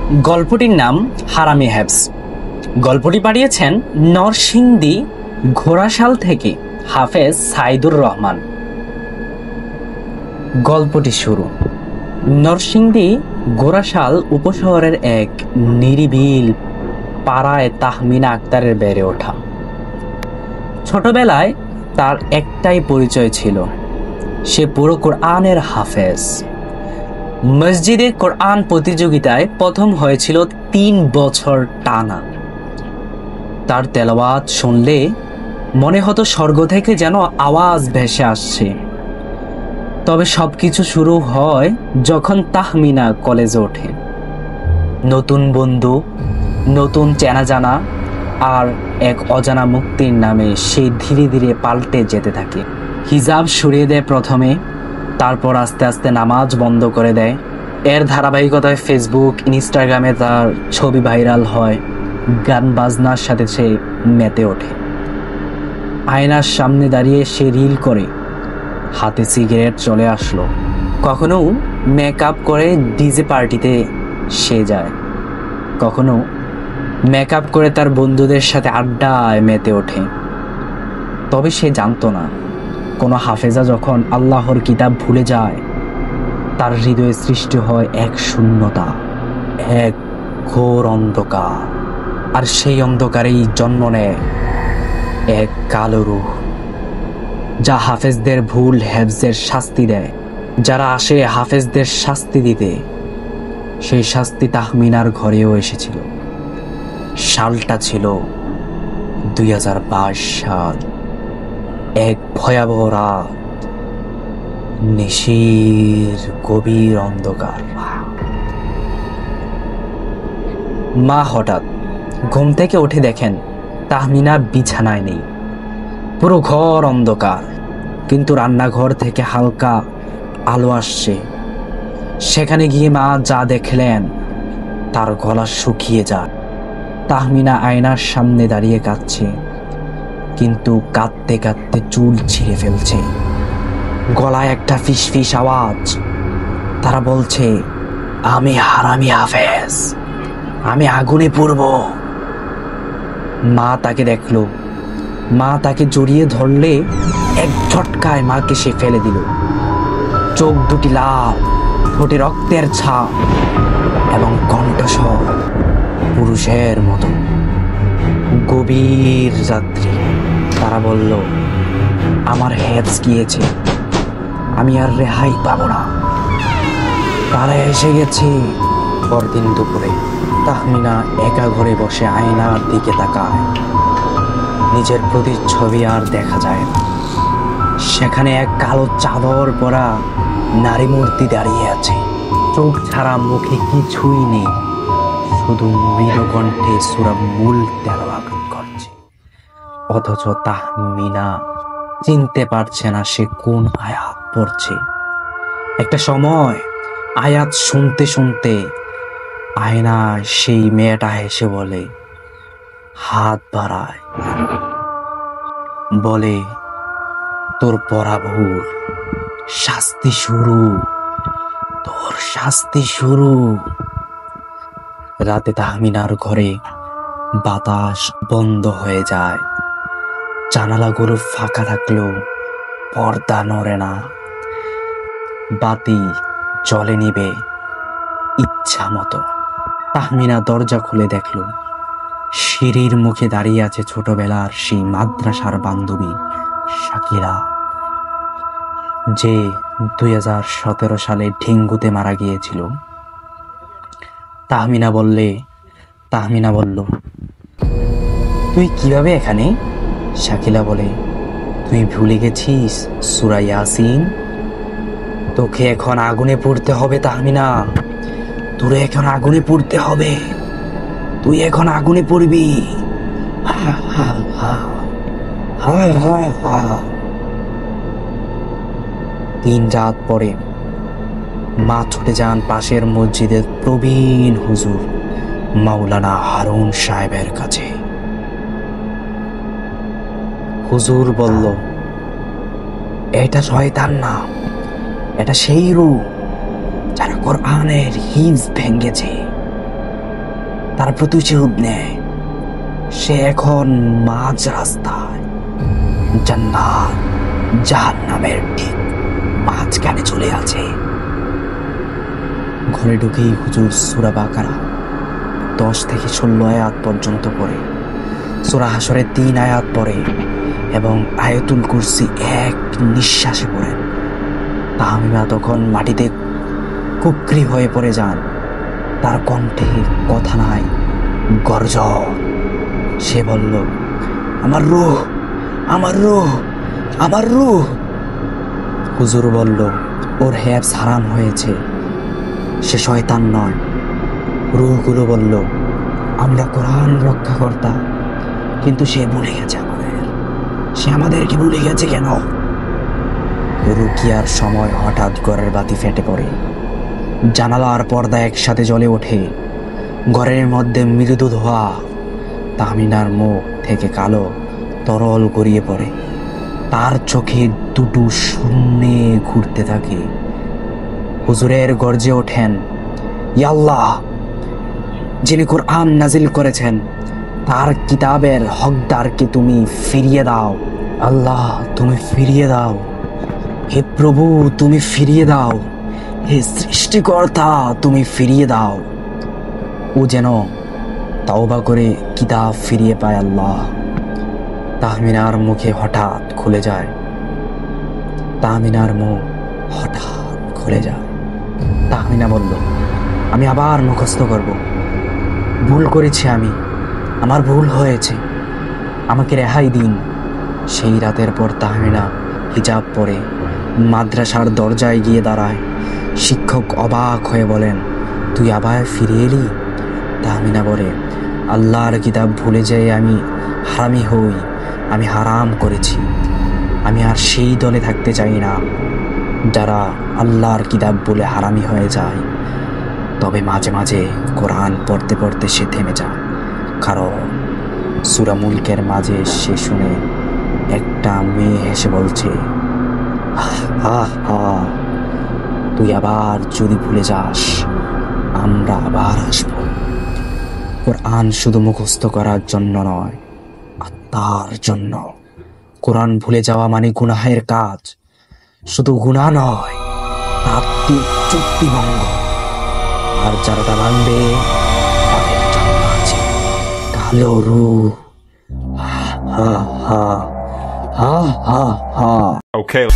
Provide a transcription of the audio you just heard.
গল্পটির নাম হারামি হ্যাবস। গল্পটি পাঠিয়েছেন নরসিংদী ঘোড়াশাল থেকে হাফেজ সাইদুর রহমান। গল্পটি শুরু। নরসিংদী ঘোড়াশাল উপশহরের এক নিরিবিল পাড়ায় তাহমিনা আক্তারের বেড়ে ওঠা। ছোটবেলায় তার একটাই পরিচয় ছিল, সে পুরো কোরআনের হাফেজ। মসজিদে কোরআন প্রতিযোগিতায় প্রথম হয়েছিল 3 বছর টানা। তার তেলাওয়াত শুনলে মনে হতো স্বর্গ থেকে যেন আওয়াজ ভেসে আসছে। তবে সবকিছু শুরু হয় যখন তাহমিনা কলেজে ওঠে। নতুন বন্ধু, নতুন চেনা জানা আর এক অজানা মুক্তির নামে সে ধীরে ধীরে পাল্টে যেতে থাকে। হিজাব সরিয়ে দেয় প্রথমে, তারপর আস্তে আস্তে নামাজ বন্ধ করে দেয়। এর ধারাবাহিকতায় ফেসবুক, ইনস্টাগ্রামে তার ছবি ভাইরাল হয়। গান বাজনার সাথে সে মেতে ওঠে। আয়নার সামনে দাঁড়িয়ে সে রিল করে, হাতে সিগারেট চলে আসলো। কখনো মেকআপ করে ডিজে পার্টিতে সে যায়, কখনো মেকআপ করে তার বন্ধুদের সাথে আড্ডায় মেতে ওঠে। তবে সে জানতো না, কোনো হাফেজা যখন আল্লাহর কিতাব ভুলে যায়, তার হৃদয়ে সৃষ্টি হয় এক শূন্যতা, এক ঘোর অন্ধকার। আর সেই অন্ধকারেই জন্ম নেয় এক কালো রূহ, যা হাফেজদের ভুল হেফজের শাস্তি দেয়। যারা আসে হাফেজদের শাস্তি দিতে, সেই শাস্তি তাহমিনার ঘরেও এসেছিল। সালটা ছিল 2022 সাল। এক ভয়াবহ রাত, নিশির গভীর অন্ধকার। মা হঠাৎ ঘুম থেকে উঠে দেখেন তাহমিনা বিছানায় নেই। পুরো ঘর অন্ধকার, কিন্তু রান্নাঘর থেকে হালকা আলো আসছে। সেখানে গিয়ে মা যা দেখলেন, তার গলা শুকিয়ে যায়। তাহমিনা আয়নার সামনে দাঁড়িয়ে কাঁদছে, কিন্তু কাঁদতে কাঁদতে চুল ছিঁড়ে ফেলছে। গলায় একটা ফিসফিস আওয়াজ। তারা বলছে, আমি হারামি হাফেজ, আমি আগুনে পুড়ব। মা তাকে দেখলো, মা তাকে জড়িয়ে ধরলে এক ঝটকায় মাকে সে ফেলে দিল। চোখ দুটি লাল, ঠোঁটে রক্তের ছাপ এবং কণ্ঠস্বর পুরুষের মতো। গভীর রাত্রি। তারা বলল, আমার হেফজ গিয়েছে, আমি আর রেহাই পাবো না। তারা এসে গেছে। পরদিন দুপুরে তাহমিনা একা ঘরে বসে আয়নার দিকে তাকায়। নিজের প্রতিচ্ছবি আর দেখা যায় না। সেখানে এক কালো চাদর পরা নারী মূর্তি দাঁড়িয়ে আছে। চোখ ছাড়া মুখে কিছুই নেই, শুধু মৃদু কণ্ঠে সূরা মূল তেলাওয়াত করছে। অথচ তাহমিনা চিনতে পারছে না সে কোন আয়াত পড়ছে। একটা সময় আয়াত শুনতে শুনতে আয়না সেই মেয়েটা হেসে বলে, হাত বাড়ায়, বলে, তোর পড়া ভুল, শাস্তি শুরু, তোর শাস্তি শুরু। রাতে তাহমিনার ঘরে বাতাস বন্ধ হয়ে যায়। জানালাগুলো ফাঁকা থাকলেও পর্দা নড়ে না। বাতি জ্বলে নিবে ইচ্ছা মতো। তাহমিনা দরজা খুলে দেখল, সিঁড়ির মুখে দাঁড়িয়ে আছে ছোটবেলার সেই মাদ্রাসার বান্ধবী শাকিলা, যে 2017 সালে ডেঙ্গুতে মারা গিয়েছিল। তাহমিনা বলল, তুই কিভাবে এখানে? শাকিলা বলে, তুই ভুলে গেছিস সূরা ইয়াসিন? তোকে এখন আগুনে পুড়তে হবে তাহমিনা, তোর এখন আগুনে পুড়তে হবে, তুই এখন আগুনে পড়বি। 3 রাত পরে মা ছুটে যান পাশের মসজিদের প্রবীণ হুজুর মাওলানা হারুন সাহেবের কাছে। হুজুর বলল, এটা শয়তান না, এটা সেই রূহ যারা কোরআনের হিফজ ভেঙেছে। তার প্রতিশোধ নেয়। সে এখন মাঝ রাস্তায়, জান্নাত জাহান্নামের ঠিক মাঝখানে চলে আছে। ঘরে ঢুকেই হুজুর সূরা বাকারা 10 থেকে 16 আয়াত পর্যন্ত পড়ে, সূরা হাশরের 3 আয়াত পড়ে এবং আয়াতুল কুরসি এক নিঃশ্বাসে পড়েন। তাহমিনা তখন মাটিতে কুকরি হয়ে পড়ে যান। তার কণ্ঠে কথা নাই, গর্জন। সে বলল, আমার রূহ, আমার রূহ, আমার রূহ। হুজুর বলল, ওর হেফজ হারাম হয়েছে, সে শয়তান নয়। রূহগুলো বলল, আমরা কোরআন রক্ষাকর্তা, কিন্তু সে ভুলে গেছে আমাদের। সে আমাদেরকে ভুলে গেছে কেন? রুকিয়ার সময় হঠাৎ ঘরের বাতি ফেটে পড়ে, জানালার পর্দা একসাথে জ্বলে ওঠে। ঘরের মধ্যে মৃদু ধোঁয়া। তাহমিনার মুখ থেকে কালো তরল গড়িয়ে পড়ে। তার চোখে দুটো শূন্যে ঘুরতে থাকে। হুজুরের গর্জে ওঠেন, ইয়া আল্লাহ, যিনি কোরআন নাজিল করেছেন তার কিতাবের হকদারকে তুমি ফিরিয়ে দাও। আল্লাহ, তুমি ফিরিয়ে দাও। হে প্রভু, তুমি ফিরিয়ে দাও। হে সৃষ্টিকর্তা, তুমি ফিরিয়ে দাও। ও যেন তাওবা করে কিতাব ফিরিয়ে পায়। আল্লাহ। তাহমিনার মুখে হঠাৎ খুলে যায়। তাহমিনার মুখ হঠাৎ খুলে যায়। তাহমিনা বলল, আমি আবার মুখস্থ করব। ভুল করেছি আমি, আমার ভুল হয়েছে, আমাকে রেহাই দিন। সেই রাতের পর তাহমিনা হিজাব পরে মাদ্রাসার দরজায় গিয়ে দাঁড়ায়। শিক্ষক অবাক হয়ে বলেন, তুই আবার ফিরে এলি? তাহমিনা বলে, আল্লাহর কিতাব ভুলে যাই আমি হারামি হই। আমি হারাম করেছি। আমি আর সেই দলে থাকতে চাই না যারা আল্লাহর কিতাব বলে হারামি হয়ে যায়। তবে মাঝে মাঝে কোরআন পড়তে পড়তে সে থেমে যায়, কারণ সূরা মুলকের মাঝে সে শুনে একটা মেয়ে হেসে বলছে, তুই আবার যদি ভুলে যাস, আমরা আবার আসব। কোরআন শুধু মুখস্থ করার জন্য নয়, আত্মার জন্য। কোরআন ভুলে যাওয়া মানে গুনাহের কাজ। শুধু গুনাহ নয়, আত্মিক চুক্তিভঙ্গ। আর যারা তা ভাঙবে তাদের জন্য আছে কালো রূহ। হা হা হা হা হা। Okay.